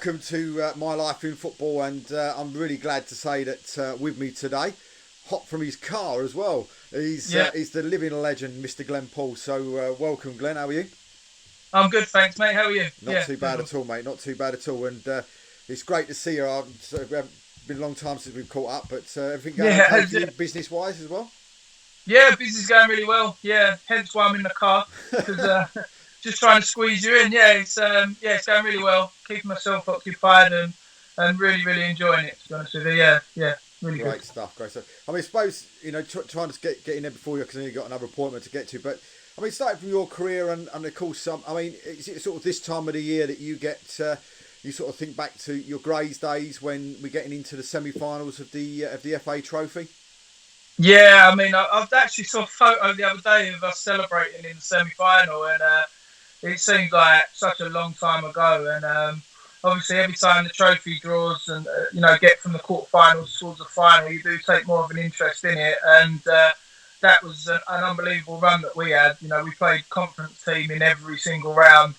welcome to My Life in Football, and I'm really glad to say that with me today, hot from his car as well, he's the living legend, Mr. Poole. So welcome, Glenn. How are you? I'm good, thanks, mate. How are you? Not too bad at all, mate. Not too bad at all. And it's great to see you. We haven't been a long time since we've caught up, but everything going okay for you, business-wise as well? Yeah, business going really well. Yeah, hence why I'm in the car, because just trying to squeeze you in. It's going really well. Keeping myself occupied and really enjoying it. To be honest with you, really Great good. stuff, great stuff. I mean, I suppose trying to get in there before you, because you've got another appointment to get to. But I mean, starting from your career and of course, I mean, is it sort of this time of the year that you get you sort of think back to your Grays days when we're getting into the semi-finals of the FA Trophy? Yeah, I mean, I've actually saw a photo the other day of us celebrating in the semi-final, and it seems like such a long time ago. And obviously, every time the trophy draws and get from the quarterfinals towards the final, you do take more of an interest in it. And that was an unbelievable run that we had. You know, we played conference team in every single round,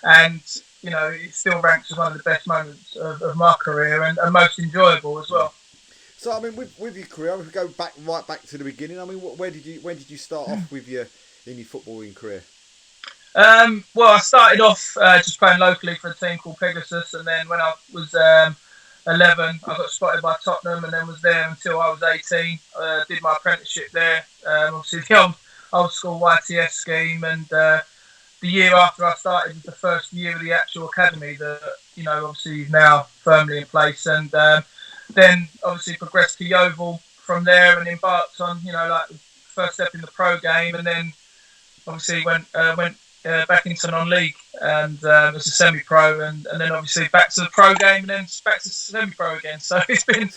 and it still ranks as one of the best moments of my career and most enjoyable as well. So I mean, with your career, if we go right back to the beginning, I mean, when did you start off with your footballing career? Well, I started off just playing locally for a team called Pegasus, and then when I was 11, I got spotted by Tottenham, and then was there until I was 18. Did my apprenticeship there, obviously the old school YTS scheme, and the year after I started was the first year of the actual academy that obviously is now firmly in place, and then obviously progressed to Yeovil from there and embarked on like the first step in the pro game, and then obviously went back into non-league and as a semi-pro, and then obviously back to the pro game, and then back to semi-pro again. So it's been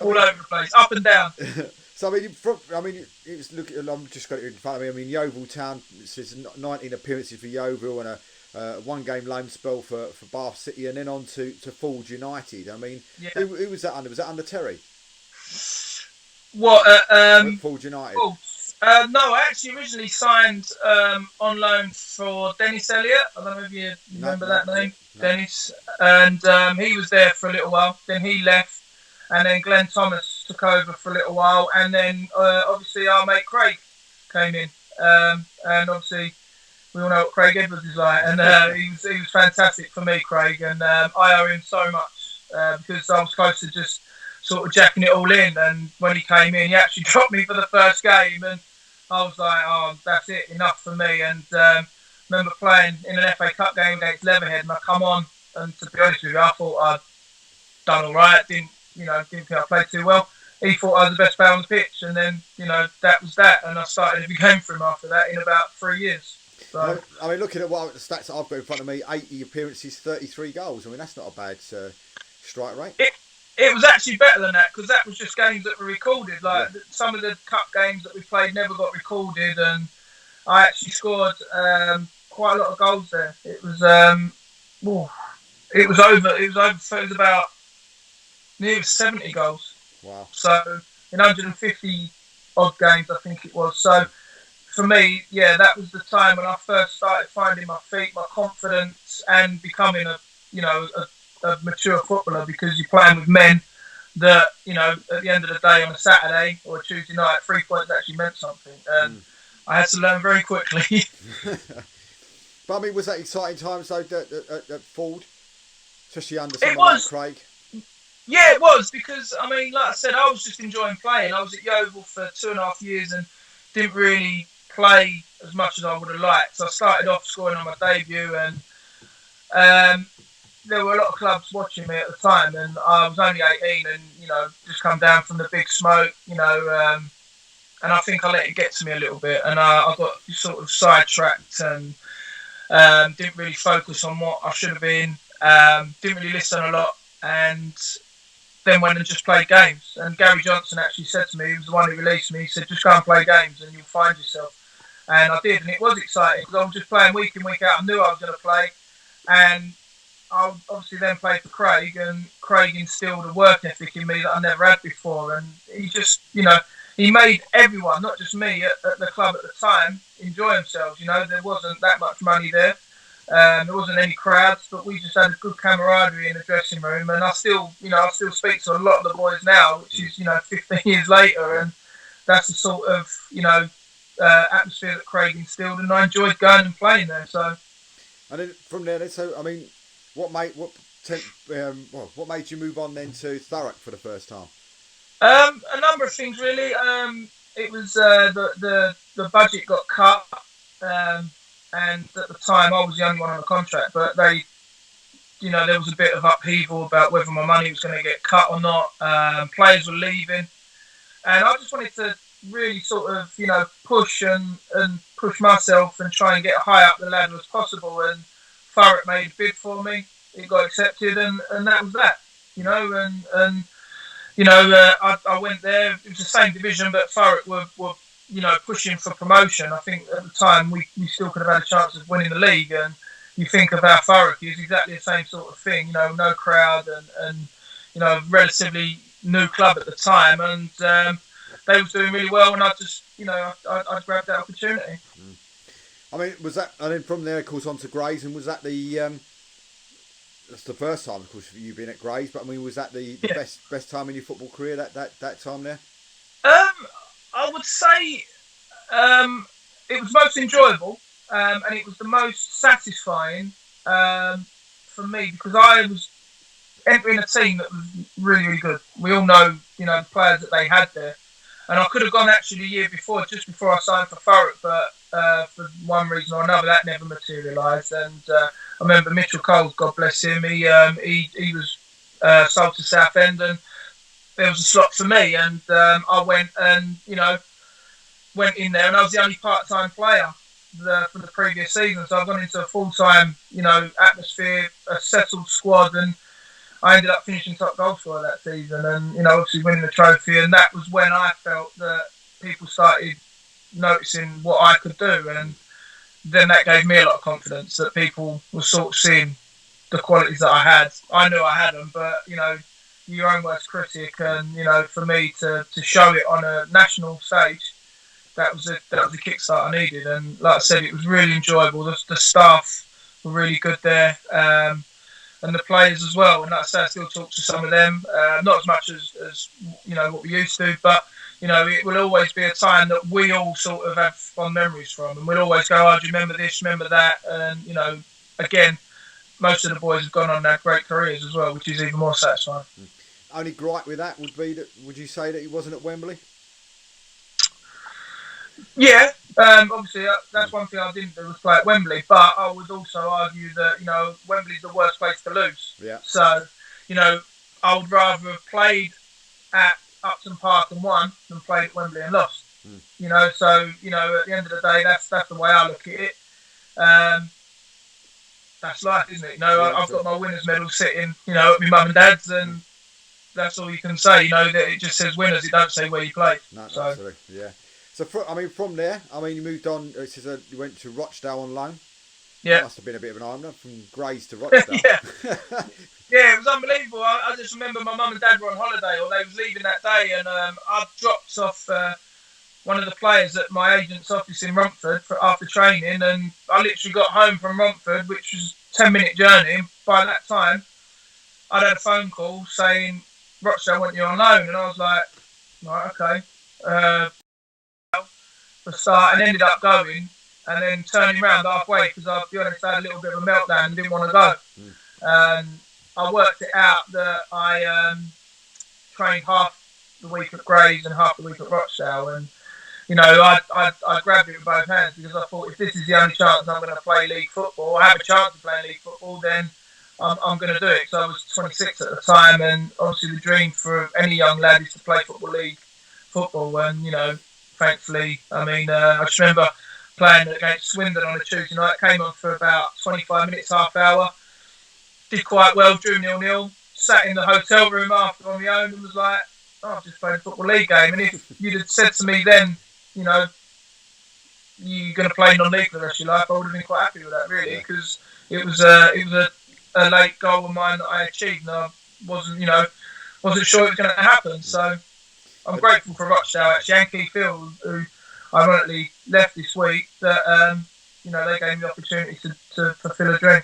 all over the place, up and down. So it's I'm just got it in front of me. I mean, Yeovil Town, it says 19 appearances for Yeovil and a one-game loan spell for Bath City, and then on to Forge United. I mean, who was that under? Was that under Terry? What? Forge United. No, I actually originally signed on loan for Dennis Elliott. I don't know if you remember that name, Dennis. And he was there for a little while. Then he left, and then Glenn Thomas took over for a little while, and then obviously our mate Craig came in, and obviously we all know what Craig Edwards is like, and he was fantastic for me, Craig, and I owe him so much because I was close to just sort of jacking it all in, and when he came in, he actually dropped me for the first game, and I was like, oh, that's it, enough for me. And remember playing in an FA Cup game against Leatherhead, and I come on, and to be honest with you, I thought I'd done all right. Didn't think I played too well. He thought I was the best player on the pitch, and then that was that. And I started every game for him after that in about 3 years. So, I mean, looking at the stats that I've got in front of me, 80 appearances, 33 goals. I mean, that's not a bad strike rate. It was actually better than that, because that was just games that were recorded. Like some of the cup games that we played never got recorded, and I actually scored quite a lot of goals there. It was about near 70 goals. Wow! So in 150 odd games, I think it was. So for me, that was the time when I first started finding my feet, my confidence, and becoming a mature footballer, because you're playing with men that, at the end of the day on a Saturday or a Tuesday night, 3 points actually meant something. And I had to learn very quickly. But I mean, was that exciting times though at Ford? Especially under someone like Craig? Yeah, it was, because, I mean, like I said, I was just enjoying playing. I was at Yeovil for 2.5 years and didn't really play as much as I would have liked. So I started off scoring on my debut, and there were a lot of clubs watching me at the time, and I was only 18 and, just come down from the big smoke, and I think I let it get to me a little bit, and I got sort of sidetracked and didn't really focus on what I should have been, didn't really listen a lot, and then went and just played games. And Gary Johnson actually said to me, he was the one who released me, he said, just go and play games and you'll find yourself. And I did, and it was exciting, because I was just playing week in, week out. I knew I was going to play, and I obviously then played for Craig, and Craig instilled a work ethic in me that I never had before. And he just, he made everyone, not just me, at the club at the time, enjoy themselves. There wasn't that much money there. There wasn't any crowds, but we just had a good camaraderie in the dressing room. And I still speak to a lot of the boys now, which is 15 years later, and that's the sort of atmosphere that Craig instilled, and I enjoyed going and playing there. So, and then from there, so I mean, what made you move on then to Thurrock for the first time? A number of things really. It was the budget got cut, and at the time I was the only one on the contract. But they, there was a bit of upheaval about whether my money was going to get cut or not. Players were leaving, and I just wanted to really sort of push and push myself and try and get high up the ladder as possible. And Thurrock made a bid for me. It got accepted, and that was that. I went there. It was the same division, but Thurrock were pushing for promotion. I think at the time we still could have had a chance of winning the league. And you think of how Thurrock is exactly the same sort of thing. No crowd and relatively new club at the time, and they was doing really well. And I just I grabbed that opportunity. I mean, was that, and then from there, of course, on to Grays, and was that that's the first time, of course, you being at Grays, but I mean, was that the best time in your football career, that time there? I would say it was most enjoyable, and it was the most satisfying for me, because I was entering a team that was really, really good. We all know, the players that they had there. And I could have gone actually the year before, just before I signed for Thurrock, but for one reason or another, that never materialised. And I remember Mitchell Cole, God bless him, he was sold to Southend, and there was a slot for me. And I went and, went in there, and I was the only part-time player for the previous season. So I've gone into a full-time, atmosphere, a settled squad, and I ended up finishing top goal scorer that season, and obviously winning the trophy. And that was when I felt that people started noticing what I could do, and then that gave me a lot of confidence that people were sort of seeing the qualities that I had. I knew I had them, but you're your own worst critic, and for me to show it on a national stage, that was the kickstart I needed. And like I said, it was really enjoyable. The staff were really good there. And the players as well. And like I say, I still talk to some of them, not as much as what we used to, but it will always be a time that we all sort of have fond memories from, and we'll always go, "Oh, do you remember this? Remember that?" And again, most of the boys have gone on to have great careers as well, which is even more satisfying. Only gripe with that would be that, would you say that he wasn't at Wembley? Yeah, obviously that's one thing I didn't do was play at Wembley, but I would also argue that Wembley's the worst place to lose. Yeah. So I would rather have played at Upton Park and won than played at Wembley and lost. So at the end of the day, that's the way I look at it. That's life, isn't it? I've got my winners' medal sitting at my mum and dad's, and that's all you can say. That it just says winners. It don't say where you played. No, absolutely. Yeah. So, from there, you moved on. It says you went to Rochdale on loan. Yeah. That must have been a bit of an eye-opener, from Grays to Rochdale. Yeah, it was unbelievable. I just remember my mum and dad were on holiday, or they was leaving that day, and I dropped off one of the players at my agent's office in Romford after training, and I literally got home from Romford, which was a 10-minute journey. And by that time, I'd had a phone call saying, "Rochdale want you on loan," and I was like, "Right, okay." For a start, and ended up going, and then turning around halfway, because I'll be honest, I had a little bit of a meltdown and didn't want to go. I worked it out that I trained half the week at Grays and half the week at Rochdale, and I grabbed it with both hands, because I thought, if this is the only chance I'm going to play league football, or have a chance of playing league football, then I'm going to do it. So I was 26 at the time, and obviously the dream for any young lad is to play football league football, and thankfully, I just remember playing against Swindon on a Tuesday night. Came on for about 25 minutes, half hour. Did quite well, drew 0-0. Sat in the hotel room after on my own and was like, "Oh, I've just played a football league game." And if you'd have said to me then, you're going to play non-league for the rest of your life, I would have been quite happy with that, really, because it was a late goal of mine that I achieved, and I wasn't sure it was going to happen. So I'm grateful for Rochdale, actually, and Keith Hill, who ironically left this week, that they gave me the opportunity to fulfil a dream.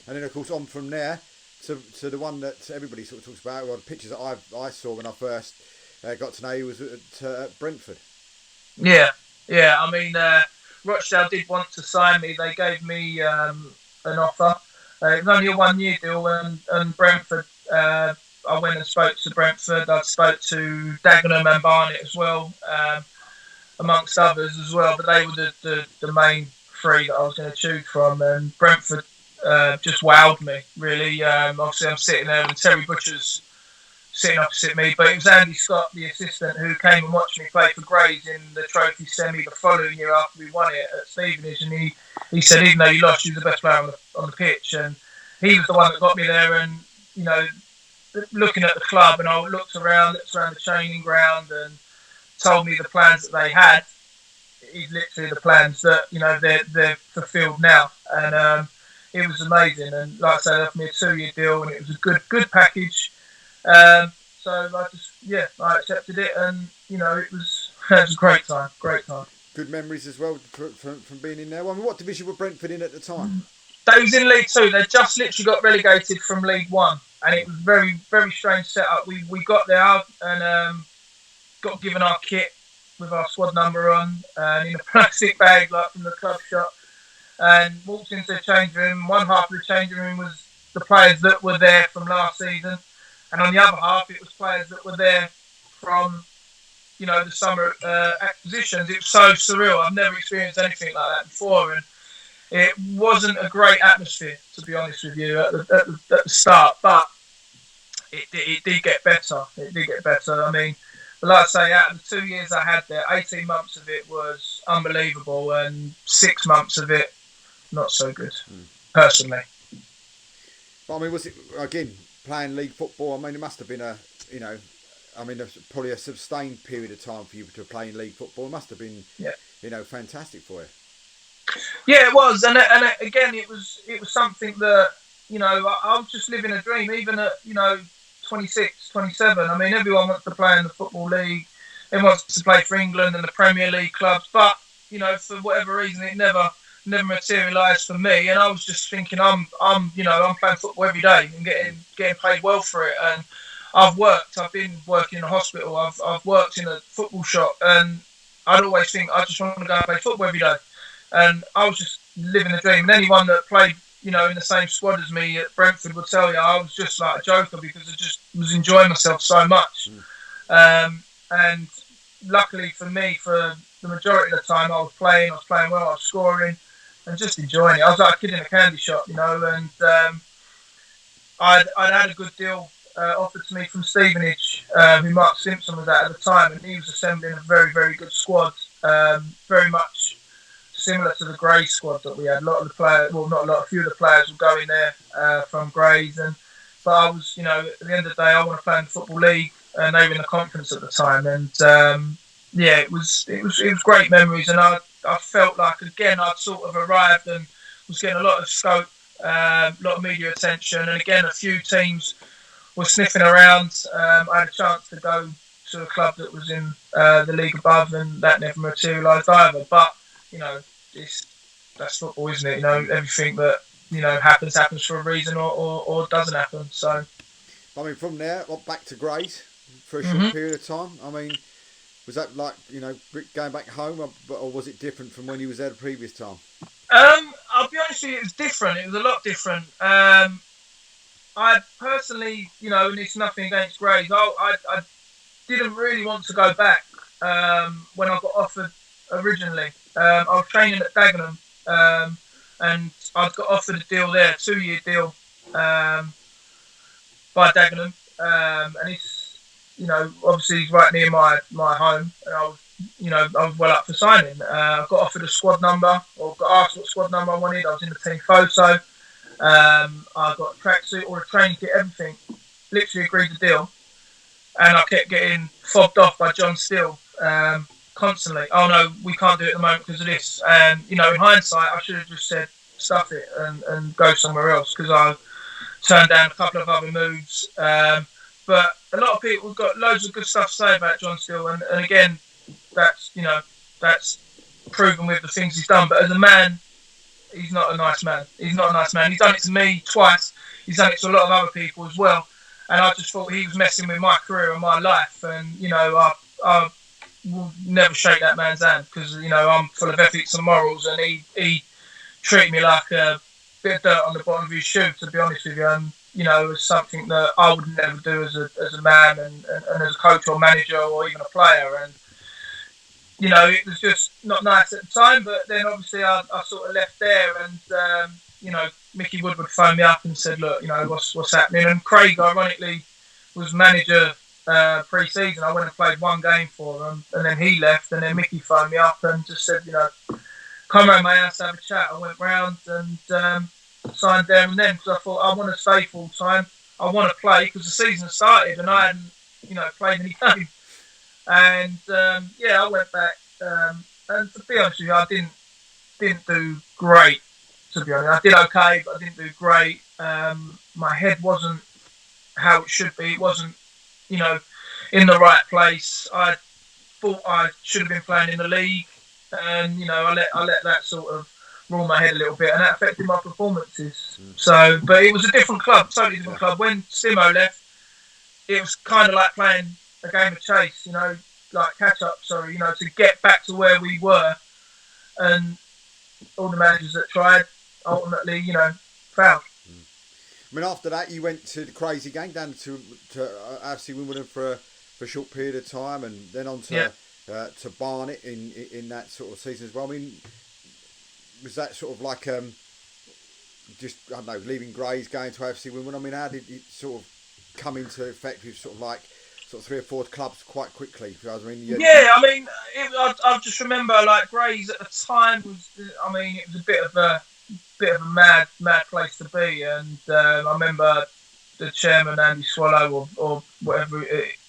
And then, of course, on from there to the one that everybody sort of talks about, well, the pictures that I saw when I first got to know you was at Brentford. Yeah. I mean, Rochdale did want to sign me. They gave me an offer. It was only a 1-year deal, and Brentford. I went and spoke to Brentford. I spoke to Dagenham and Barnet as well, amongst others as well. But they were the main three that I was going to choose from. And Brentford just wowed me, really. Obviously, I'm sitting there and Terry Butcher's sitting opposite me, but it was Andy Scott, the assistant, who came and watched me play for Grays in the trophy semi the following year after we won it at Stevenage, and he said, even though you lost, you were the best player on the pitch, and he was the one that got me there. And looking at the club, and I looked around the training ground, and told me the plans that they had. It's literally the plans that they're fulfilled now, and it was amazing. And like I said, they offered me a 2-year deal, and it was a good package. So I accepted it, and it was a great time. Good memories as well from being in there. I mean, what division were Brentford in at the time? They was in League 2. They just literally got relegated from League 1, and it was very, very strange setup. We got there and got given our kit with our squad number on, and in a plastic bag like from the club shop, and walked into the change room. One half of the changing room was the players that were there from last season, and on the other half it was players that were there from the summer acquisitions. It was so surreal. I've never experienced anything like that before, and it wasn't a great atmosphere, to be honest with you, at the start, but it did get better. I mean, like I say, out of the 2 years I had there, 18 months of it was unbelievable, and 6 months of it not so good, personally. But I mean, was it, again, playing league football? I mean, it must have been probably a sustained period of time for you to play in league football. It must have been, fantastic for you. Yeah, it was, and again, it was something that I was just living a dream. Even at 26, 27. I mean, everyone wants to play in the Football League. Everyone wants to play for England and the Premier League clubs, but for whatever reason, it never materialised for me. And I was just thinking, I'm playing football every day and getting paid well for it. And I've been working in a hospital. I've worked in a football shop, and I'd always think I just want to go and play football every day. And I was just living a dream. And anyone that played, in the same squad as me at Brentford would tell you I was just like a joker, because I just was enjoying myself so much. And luckily for me, for the majority of the time, I was playing well, I was scoring, and just enjoying it. I was like a kid in a candy shop, and I'd had a good deal offered to me from Stevenage, who Mark Simpson was at the time, and he was assembling a very, very good squad, very much similar to the Grays squad that we had. A lot of the players, well, not a lot, a few of the players were going there from Grays, but I was, at the end of the day, I want to play in the Football League, and they were in the conference at the time, and it was great memories, and I felt like, again, I'd sort of arrived and was getting a lot of scope, a lot of media attention, and again, a few teams were sniffing around. I had a chance to go to a club that was in the league above, and that never materialised either, but that's football, isn't it? Everything that happens for a reason, or doesn't happen. So, I mean, from there, back to Grays for a short period of time. I mean, was that like going back home, or was it different from when you was there the previous time? I'll be honest with you, it was different. It was a lot different. I personally, and it's nothing against Grays, I didn't really want to go back when I got offered originally. I was training at Dagenham, and I got offered a deal there, 2-year deal by Dagenham, and it's obviously it's right near my home, and I was well up for signing. I got offered a squad number, or got asked what squad number I wanted. I was in the team photo. I got a tracksuit or a training kit, everything. Literally agreed the deal, and I kept getting fobbed off by John Steele. Constantly, oh no, we can't do it at the moment because of this. And in hindsight, I should have just said stuff it and go somewhere else, because I turned down a couple of other moves. But a lot of people have got loads of good stuff to say about John Steele, and again, that's proven with the things he's done. But as a man, he's not a nice man. He's not a nice man. He's done it to me twice. He's done it to a lot of other people as well. And I just thought he was messing with my career and my life. And, I will never shake that man's hand because, I'm full of ethics and morals. And he treated me like a bit of dirt on the bottom of his shoe, to be honest with you. And, it's something that I would never do as a man and as a coach or manager or even a player. And, it was just not nice at the time, but then obviously I sort of left there and, Mickey Woodward phoned me up and said, look, what's happening? And Craig, ironically, was manager pre-season. I went and played one game for him and then he left and then Mickey phoned me up and just said, come round my house, have a chat. I went round and signed there and then because I thought I want to stay full time. I want to play because the season started and I hadn't, played any games. And I went back. And to be honest with you, I didn't do great. To be honest, I did okay, but I didn't do great. My head wasn't how it should be. It wasn't, in the right place. I thought I should have been playing in the league, and I let that sort of rule my head a little bit, and that affected my performances. So, but it was a different club, totally different club. When Simo left, it was kind of like playing a game of chase, like catch up. Sorry, to get back to where we were, and all the managers that tried ultimately, failed. I mean, after that, you went to the Crazy Gang down to AFC Wimbledon for a short period of time, and then on to Barnet in that sort of season as well. I mean, was that sort of like just I don't know, leaving Grays, going to AFC Wimbledon? I mean, how did it sort of come into effect with sort of 3 or 4 clubs quite quickly? I mean, I just remember like Grays at the time was, it was a bit of a mad place to be, and I remember the chairman Andy Swallow or whatever,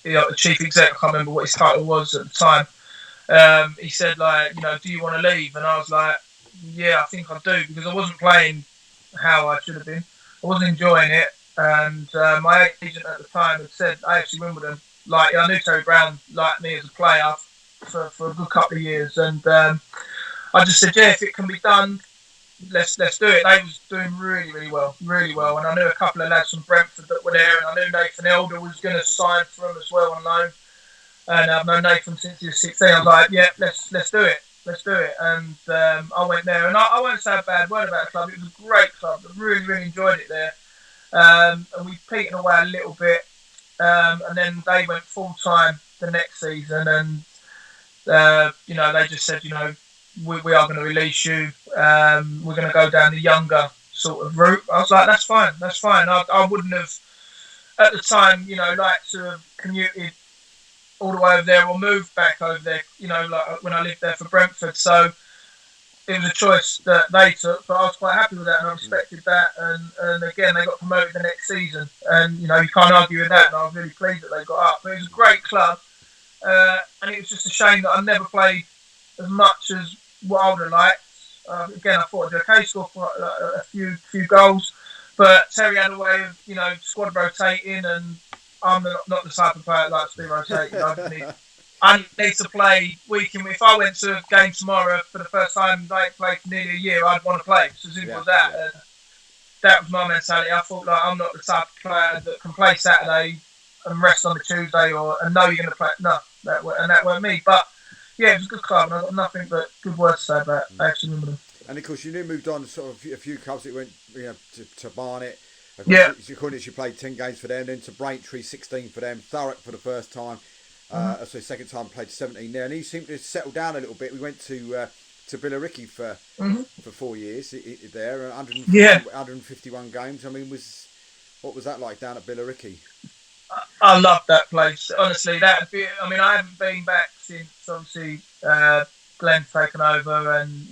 the chief exec, I can't remember what his title was at the time. He said do you want to leave? And I was like, yeah, I think I do, because I wasn't playing how I should have been. I wasn't enjoying it, and my agent at the time had said AFC Wimbledon. I knew Terry Brown liked me as a player for a good couple of years, and I just said, yeah, if it can be done, let's do it. They was doing really well, and I knew a couple of lads from Brentford that were there, and I knew Nathan Elder was going to sign for them as well on loan, and I've known Nathan since he was 16. I was like, yeah, let's do it, and I went there, and I won't say a bad word about the club. It was a great club. I really enjoyed it there, and we petered away a little bit. And then they went full time the next season, and they just said, we are going to release you. We're going to go down the younger sort of route. I was like, that's fine. I wouldn't have at the time, liked to have commuted all the way over there or moved back over there. Like when I lived there for Brentford. So it was a choice that they took, but I was quite happy with that and I respected that. And again, they got promoted the next season, and you can't argue with that. And I was really pleased that they got up. But it was a great club, and it was just a shame that I never played as much as what I would have liked. Again, I thought I'd do okay, score a few goals, but Terry had a way of squad rotating, and I'm not the type of player that likes to be rotating. I need to play week in. If I went to a game tomorrow for the first time, like played for nearly a year, I'd want to play. So as simple as that. Yeah. And that was my mentality. I thought I'm not the type of player that can play Saturday and rest on the Tuesday, and know you're going to play. No, that weren't me. But yeah, it was a good club, and I got nothing but good words to say about AFC Wimbledon. And of course, you moved on to sort of a few clubs. It went to Barnet. Yeah. You played 10 games for them, then to Braintree, 16 for them, Thurrock for the first time. So second time played 17 there, and he seemed to settle down a little bit. We went to Billericay for 4 years there, 151 games. I mean, what was that like down at Billericay? I loved that place. Honestly, I haven't been back since obviously Glenn's taken over, and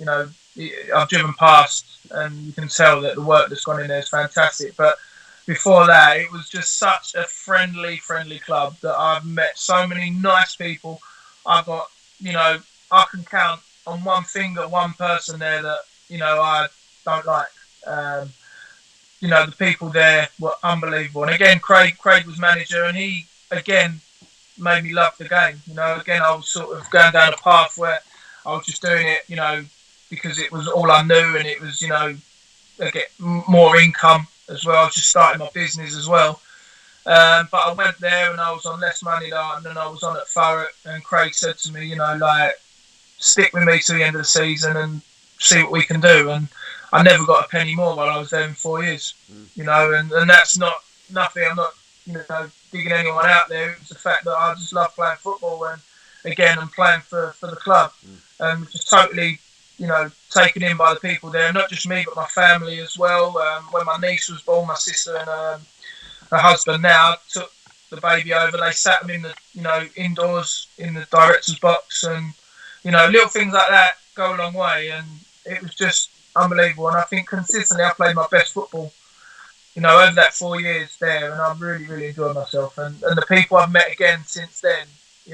I've driven past, and you can tell that the work that's gone in there is fantastic. But before that, it was just such a friendly club that I've met so many nice people. I've got, I can count on one finger one person there that, I don't like. The people there were unbelievable. And again, Craig was manager, and he, again, made me love the game. Again, I was sort of going down a path where I was just doing it, because it was all I knew, and it was, I get more income as well. I was just starting my business as well. But I went there and I was on less money than I was on at Thurrock. And Craig said to me, stick with me to the end of the season and see what we can do. And I never got a penny more while I was there in 4 years. And that's not nothing. I'm not, digging anyone out there. It was the fact that I just love playing football, and again, I'm playing for the club. And just totally, taken in by the people there. Not just me, but my family as well. When my niece was born, my sister and her husband now took the baby over. They sat them in the, indoors in the director's box, and little things like that go a long way. And it was just unbelievable. And I think consistently I played my best football, over that 4 years there, and I really, really enjoyed myself. And the people I've met again since then,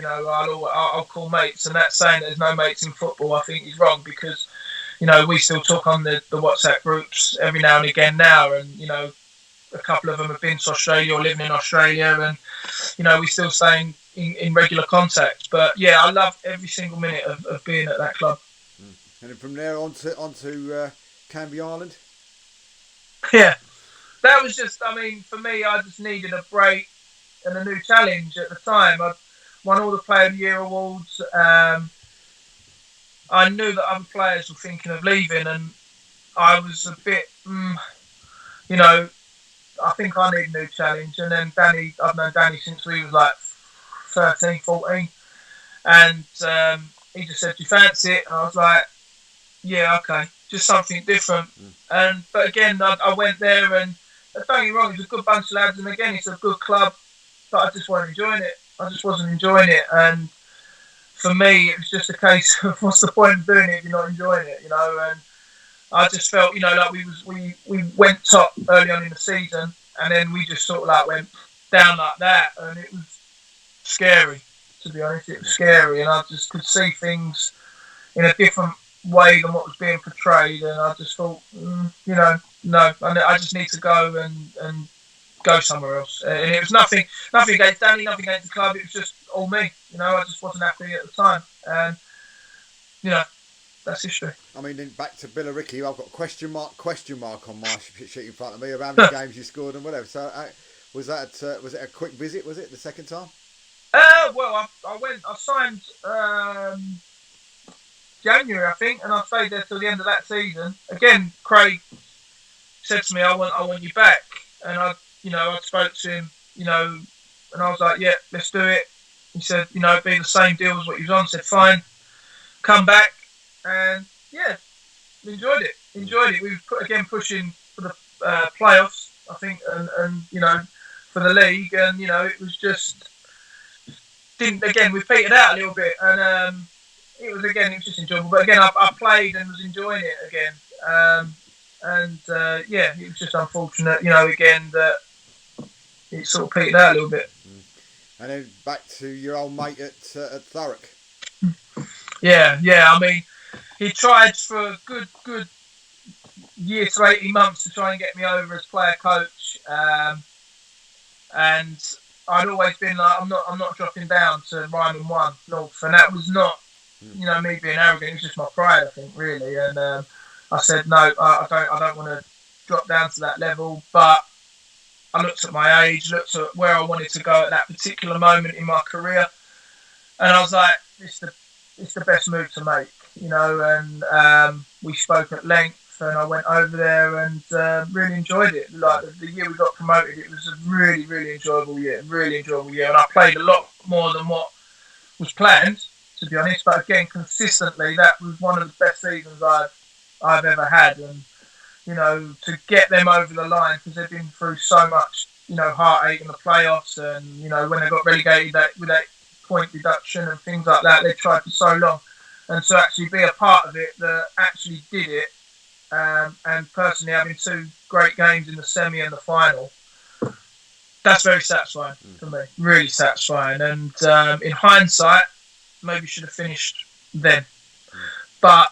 I'll call mates. And that saying there's no mates in football, I think is wrong, because, we still talk on the WhatsApp groups every now and again now, and, a couple of them have been to Australia or living in Australia, and we still stay in regular contact. But yeah, I love every single minute of being at that club. And then from there on to Canvey Island. Yeah, that was just. I mean, for me, I just needed a break and a new challenge at the time. I won all the Player of the Year awards. I knew that other players were thinking of leaving, and I was a bit, I think I need a new challenge. And then Danny, I've known Danny since we was like 13, 14. And he just said, do you fancy it? And I was like, yeah, okay. Just something different. But again, I went there, and don't get me wrong, it's a good bunch of lads. And again, it's a good club, but I just wasn't enjoying it. And for me, it was just a case of what's the point of doing it if you're not enjoying it, And I just felt, like we went top early on in the season, and then we just sort of like went down like that, and it was scary, to be honest. It was scary, and I just could see things in a different way than what was being portrayed, and I just thought, no, I just need to go and go somewhere else. And it was nothing against Danny, nothing against the club. It was just all me, I just wasn't happy at the time, and that's history. I mean, then back to Billericay, I've got question mark on my sheet in front of me around the games you scored and whatever. So was it a quick visit? Was it the second time? Well, I signed January, I think, and I stayed there till the end of that season. Again, Craig said to me, I want you back, and I spoke to him, and I was like, yeah, let's do it. He said, be the same deal as what you was on. I said, fine, come back. And yeah, enjoyed it. We were pushing for the playoffs, I think, and for the league, and it was just we petered out a little bit, and it was just enjoyable. But again, I played and was enjoying it again, it was just unfortunate, again that it sort of petered out a little bit. And then back to your old mate at Thurrock. Yeah. I mean, he tried for a good year to 18 months to try and get me over as player coach, and I'd always been like, I'm not dropping down to Ryman 1 North, and that was not, me being arrogant. It was just my pride, I think, really. And I said no, I don't want to drop down to that level. But I looked at my age, looked at where I wanted to go at that particular moment in my career, and I was like, it's the best move to make. And we spoke at length, and I went over there and really enjoyed it. Like the year we got promoted, it was a really, really enjoyable year, and I played a lot more than what was planned, to be honest. But again, consistently, that was one of the best seasons I've ever had, and to get them over the line, because they've been through so much, heartache in the playoffs, and when they got relegated with that point deduction and things like that, they tried for so long. And to actually be a part of it that actually did it, and personally having 2 great games in the semi and the final, that's very satisfying for me. Really satisfying. And in hindsight, maybe should have finished then. But,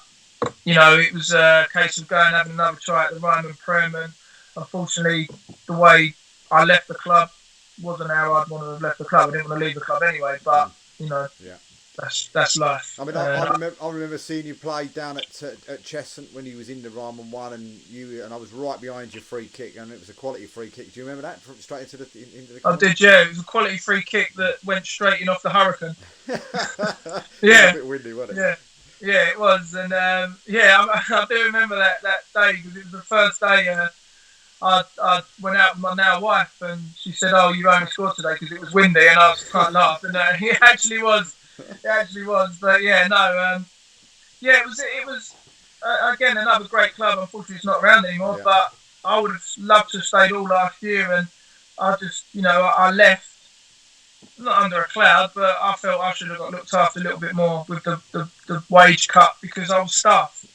it was a case of going and having another try at the Ryman Prem, and unfortunately, the way I left the club wasn't how I'd want to have left the club. I didn't want to leave the club anyway, but, Yeah. that's life. I mean, I remember seeing you play down at Cheshunt when he was in the Ryman one, and I was right behind your free kick, and it was a quality free kick. Do you remember that from straight into the I corner? did, yeah. It was a quality free kick that went straight in off the Hurricane. It was a Yeah, bit windy, wasn't it? yeah, yeah. It was, and I do remember that day because it was the first day. I went out with my now wife, and she said, "Oh, you only scored today because it was windy," and I was quite laughed. And it actually was. It actually was. But yeah, no. Yeah, it was. It was again another great club. Unfortunately, it's not around anymore. Yeah. But I would have loved to have stayed all last year, and I just, I left not under a cloud, but I felt I should have got looked after a little bit more with the wage cut because I was staff.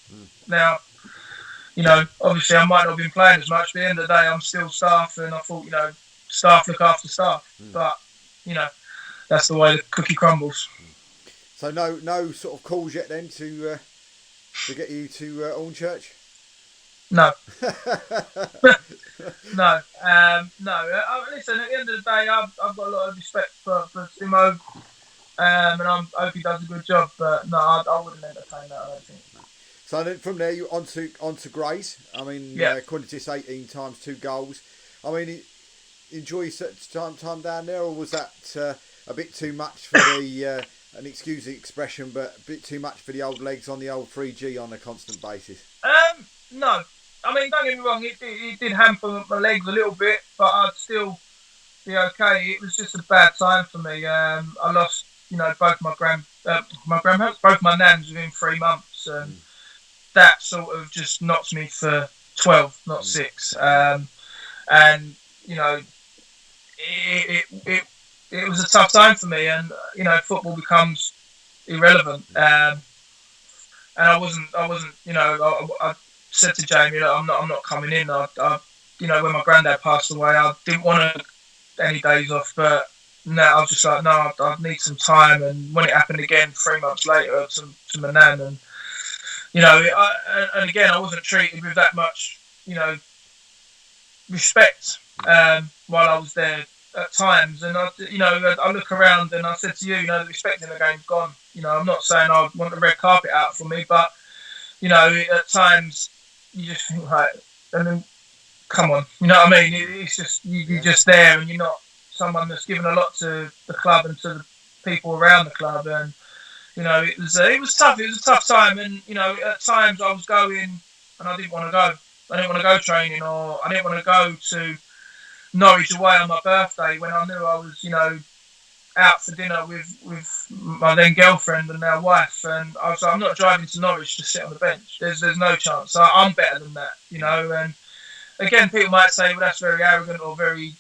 Now, obviously I might not have been playing as much, but at the end of the day, I'm still staff, and I thought, staff look after staff. But, that's the way the cookie crumbles. So no sort of calls yet then to get you to Hornchurch? No. No. Listen, at the end of the day, I've got a lot of respect for Simo, and I hope he does a good job, but no, I wouldn't entertain that, I don't think. So then from there you onto Grays. I mean, Yeah. Quintus 18 times 2 goals. I mean, enjoy your time down there, or was that a bit too much for the, and excuse the expression, but a bit too much for the old legs on the old 3G on a constant basis? No. I mean, don't get me wrong, it did hamper my legs a little bit, but I'd still be okay. It was just a bad time for me. I lost, both my grandparents, both my nans within 3 months, and that sort of just knocked me for 12, not 6. And it was a tough time for me, and football becomes irrelevant. And I wasn't. I said to Jamie, I'm not coming in. When my granddad passed away, I didn't want any days off, but now I was just like, no, I need some time. And when it happened again 3 months later to my nan, and and again, I wasn't treated with that much, respect while I was there at times. And I look around and I said to you, the respect in the game's gone. I'm not saying I want the red carpet out for me, but at times you just think, like, I mean, come on, you know what I mean? It's just you're just there, and you're not someone that's given a lot to the club and to the people around the club. And it was tough. It was a tough time, and at times I was going and I didn't want to go. I didn't want to go training, or I didn't want to go to Norwich away on my birthday when I knew I was, out for dinner with my then girlfriend and now wife, and I was like, I'm not driving to Norwich to sit on the bench. There's no chance. I'm better than that, And again, people might say, well, that's very arrogant or very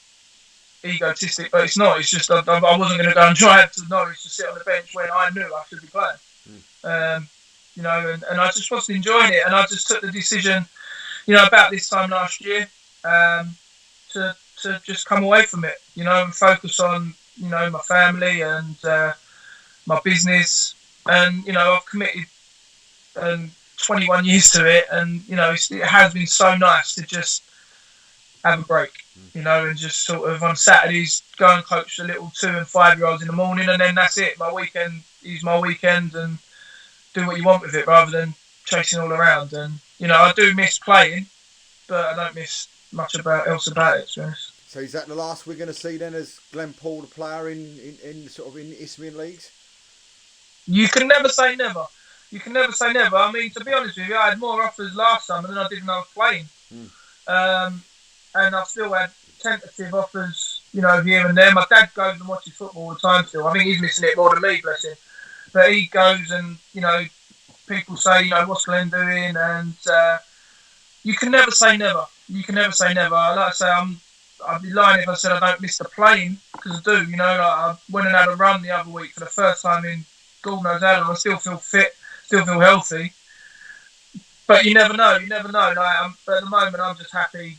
egotistic, but it's not. It's just I wasn't going to go and drive to Norwich to sit on the bench when I knew I should be playing. And I just wasn't enjoying it, and I just took the decision, about this time last year, to just come away from it, and focus on, my family and my business, and I've committed 21 years to it, and it has been so nice to just have a break, and just sort of on Saturdays go and coach the little 2 and 5-year-olds in the morning, and then that's it. My weekend is my weekend, and do what you want with it rather than chasing all around. And I do miss playing, but I don't miss much else about it, to be honest. So is that the last we're going to see then as Glenn Poole, the player in sort of in Isthmian leagues? You can never say never. You can never say never. I mean, to be honest with you, I had more offers last summer than I did when I was playing. And I've still had tentative offers, here and there. My dad goes and watches football all the time still. I think he's missing it more than me, bless him. But he goes and, people say, what's Glenn doing? And you can never say never. You can never say never. Like I say, I'd be lying if I said I don't miss the playing, because I do. I went and had a run the other week for the first time in God knows how long. I still feel fit, still feel healthy. But you never know. But at the moment, I'm just happy,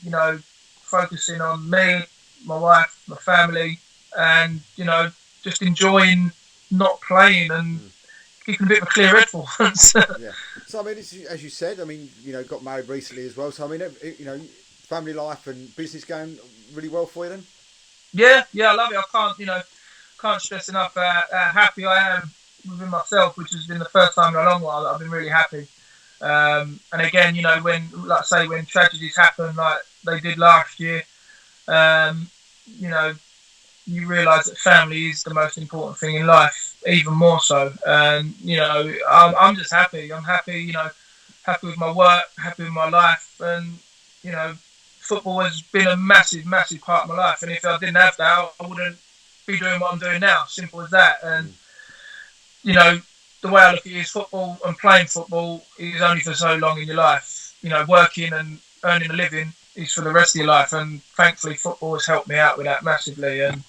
focusing on me, my wife, my family, and, just enjoying not playing and keeping a bit of a clear head for once. Yeah. So, I mean, as you said, got married recently as well. So, family life and business going really well for you then? Yeah, I love it. I can't stress enough how happy I am within myself, which has been the first time in a long while that I've been really happy. And again, you know, when, like I say, when tragedies happen like they did last year, you know, you realise that family is the most important thing in life, even more so. And you know, I'm just happy. I'm happy, you know, happy with my work, happy with my life, and you know, football has been a massive, massive part of my life. And if I didn't have that, I wouldn't be doing what I'm doing now. Simple as that. And you know, the way I look at it is football and playing football is only for so long in your life. You know, working and earning a living is for the rest of your life. And thankfully, football has helped me out with that massively. And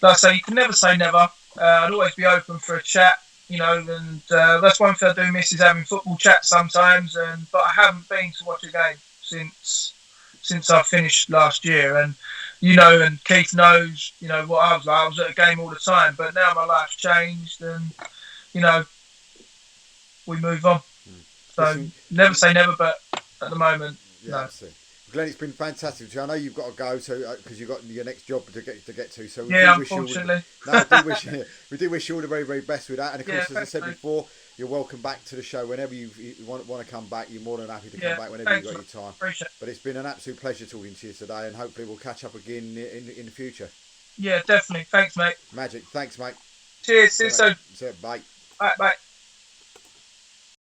like I say, you can never say never. I'd always be open for a chat, you know, and that's one thing I do miss is having football chats sometimes. But I haven't been to watch a game since I finished last year. And you know, and Keith knows, you know, what I was like. I was at a game all the time, but now my life's changed, and you know, we move on. So Listen, never say never, but at the moment, yeah, no. absolutely. Glenn, it's been fantastic. I know you've got to go, so because you've got your next job to get to. So we Yeah, do wish you. unfortunately. We do wish you all the very, very best with that. And of course, Yeah, as I said thanks, before, you're welcome back to the show whenever you want to come back. You're more than happy to come Yeah, back whenever thanks, you've got your time. appreciate it. But it's been an absolute pleasure talking to you today, and hopefully we'll catch up again in the future. Yeah, definitely. Thanks, mate. Magic. Thanks, mate. Cheers. See you soon. So, bye. Bye, bye.